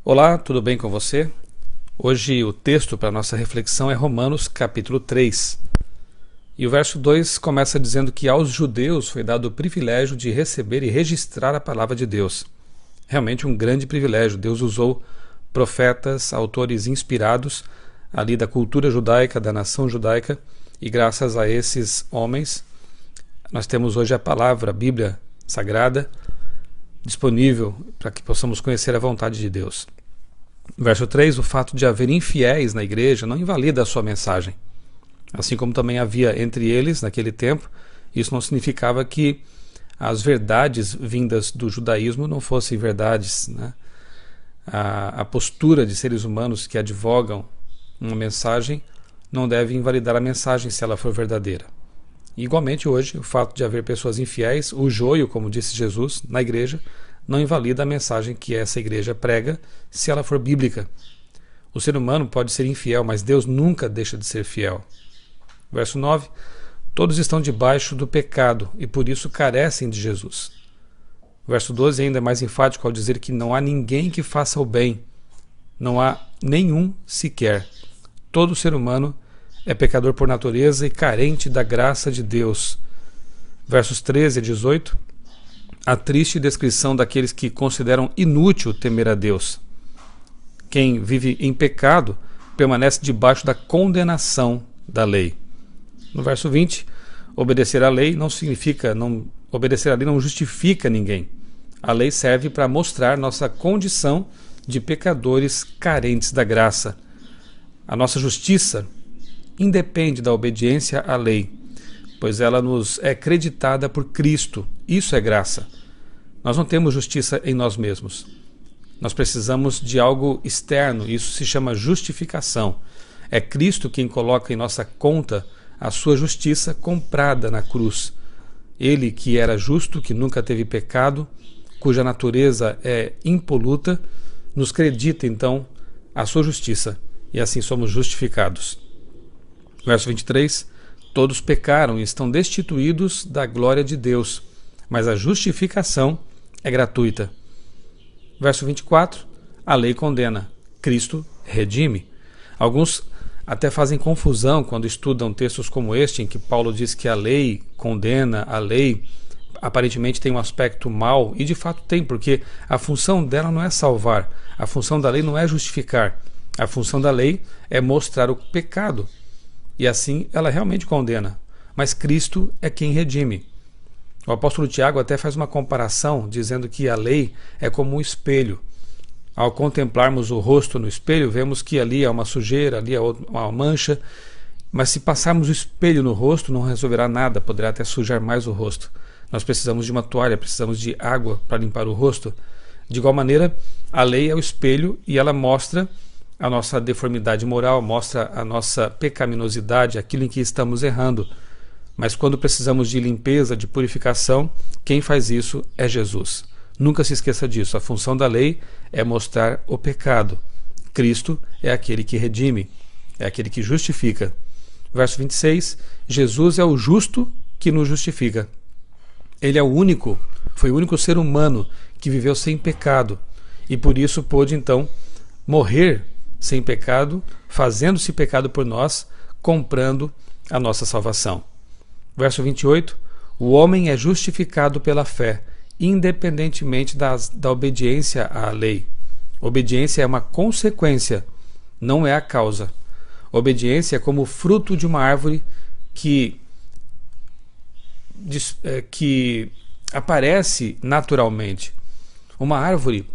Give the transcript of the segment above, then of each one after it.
Olá, tudo bem com você? Hoje o texto para nossa reflexão é Romanos capítulo 3. E o verso 2 começa dizendo que aos judeus foi dado o privilégio de receber e registrar a palavra de Deus. Realmente um grande privilégio. Deus usou profetas, autores inspirados ali da cultura judaica, da nação judaica, e graças a esses homens nós temos hoje a palavra, a Bíblia Sagrada, disponível para que possamos conhecer a vontade de Deus. Verso 3, o fato de haver infiéis na igreja não invalida a sua mensagem. Assim como também havia entre eles naquele tempo, isso não significava que as verdades vindas do judaísmo não fossem verdades, né? A postura de seres humanos que advogam uma mensagem não deve invalidar a mensagem se ela for verdadeira. E, igualmente hoje, o fato de haver pessoas infiéis, o joio, como disse Jesus, na igreja, não invalida a mensagem que essa igreja prega se ela for bíblica. O ser humano pode ser infiel, mas Deus nunca deixa de ser fiel. Verso 9. Todos estão debaixo do pecado e por isso carecem de Jesus. Verso 12 ainda é mais enfático ao dizer que não há ninguém que faça o bem. Não há nenhum sequer. Todo ser humano é pecador por natureza e carente da graça de Deus. Versos 13 a 18. A triste descrição daqueles que consideram inútil temer a Deus. Quem vive em pecado permanece debaixo da condenação da lei. No verso 20, obedecer à lei não justifica ninguém. A lei serve para mostrar nossa condição de pecadores carentes da graça. A nossa justiça independe da obediência à lei, pois ela nos é creditada por Cristo. Isso é graça. Nós não temos justiça em nós mesmos. Nós precisamos de algo externo, isso se chama justificação. É Cristo quem coloca em nossa conta a sua justiça comprada na cruz. Ele que era justo, que nunca teve pecado, cuja natureza é impoluta, nos credita então a sua justiça, e assim somos justificados. Verso 23, todos pecaram e estão destituídos da glória de Deus, mas a justificação é gratuita. Verso 24, a lei condena, Cristo redime. Alguns até fazem confusão quando estudam textos como este, em que Paulo diz que a lei condena, a lei aparentemente tem um aspecto mau, e de fato tem, porque a função dela não é salvar, a função da lei não é justificar, a função da lei é mostrar o pecado. E assim ela realmente condena. Mas Cristo é quem redime. O apóstolo Tiago até faz uma comparação, dizendo que a lei é como um espelho. Ao contemplarmos o rosto no espelho, vemos que ali há uma sujeira, ali há uma mancha. Mas se passarmos o espelho no rosto, não resolverá nada, poderá até sujar mais o rosto. Nós precisamos de uma toalha, precisamos de água para limpar o rosto. De igual maneira, a lei é o espelho e ela mostra a nossa deformidade moral, mostra a nossa pecaminosidade, aquilo em que estamos errando. Mas quando precisamos de limpeza, de purificação, quem faz isso é Jesus. Nunca se esqueça disso. A função da lei é mostrar o pecado. Cristo é aquele que redime, é aquele que justifica. Verso 26, Jesus é o justo que nos justifica. Ele é o único, foi o único ser humano que viveu sem pecado e por isso pôde então morrer sem pecado, fazendo-se pecado por nós, comprando a nossa salvação. Verso 28, o homem é justificado pela fé, independentemente da obediência à lei. Obediência é uma consequência, não é a causa. Obediência é como o fruto de uma árvore que aparece naturalmente. Uma árvore,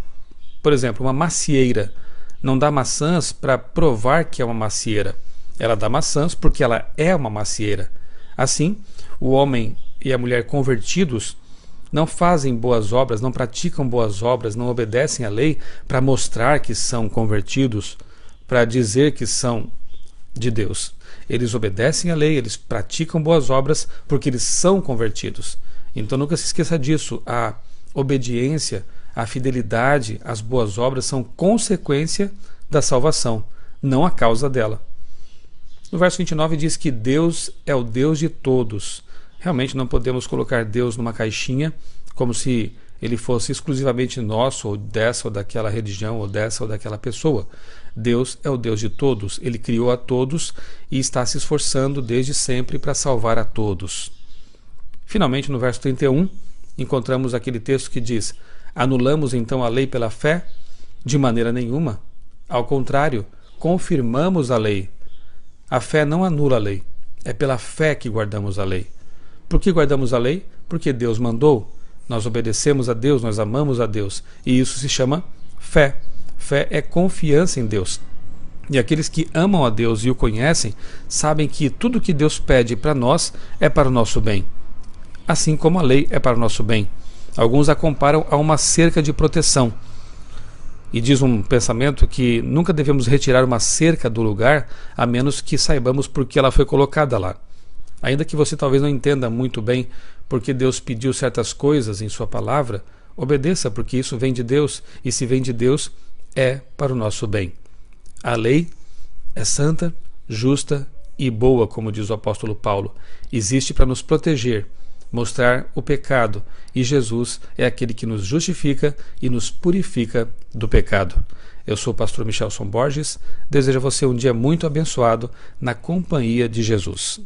por exemplo, uma macieira, não dá maçãs para provar que é uma macieira. Ela dá maçãs porque ela é uma macieira. Assim, o homem e a mulher convertidos não fazem boas obras, não praticam boas obras, não obedecem à lei para mostrar que são convertidos, para dizer que são de Deus. Eles obedecem à lei, eles praticam boas obras porque eles são convertidos. Então nunca se esqueça disso. A obediência, a fidelidade, as boas obras são consequência da salvação, não a causa dela. No verso 29 diz que Deus é o Deus de todos. Realmente não podemos colocar Deus numa caixinha como se ele fosse exclusivamente nosso, ou dessa ou daquela religião, ou dessa ou daquela pessoa. Deus é o Deus de todos, ele criou a todos e está se esforçando desde sempre para salvar a todos. Finalmente, no verso 31, encontramos aquele texto que diz: anulamos então a lei pela fé? De maneira nenhuma. Ao contrário, confirmamos a lei. A fé não anula a lei, é pela fé que guardamos a lei. Por que guardamos a lei? Porque Deus mandou. Nós obedecemos a Deus, nós amamos a Deus. E isso se chama fé. Fé é confiança em Deus. E aqueles que amam a Deus e o conhecem, sabem que tudo que Deus pede para nós é para o nosso bem. Assim como a lei é para o nosso bem. Alguns a comparam a uma cerca de proteção. E diz um pensamento que nunca devemos retirar uma cerca do lugar, a menos que saibamos por que ela foi colocada lá. Ainda que você talvez não entenda muito bem porque Deus pediu certas coisas em sua palavra, obedeça, porque isso vem de Deus, e se vem de Deus, é para o nosso bem. A lei é santa, justa e boa, como diz o apóstolo Paulo. Existe para nos proteger, mostrar o pecado, e Jesus é aquele que nos justifica e nos purifica do pecado. Eu sou o pastor Michelson Borges, desejo a você um dia muito abençoado na companhia de Jesus.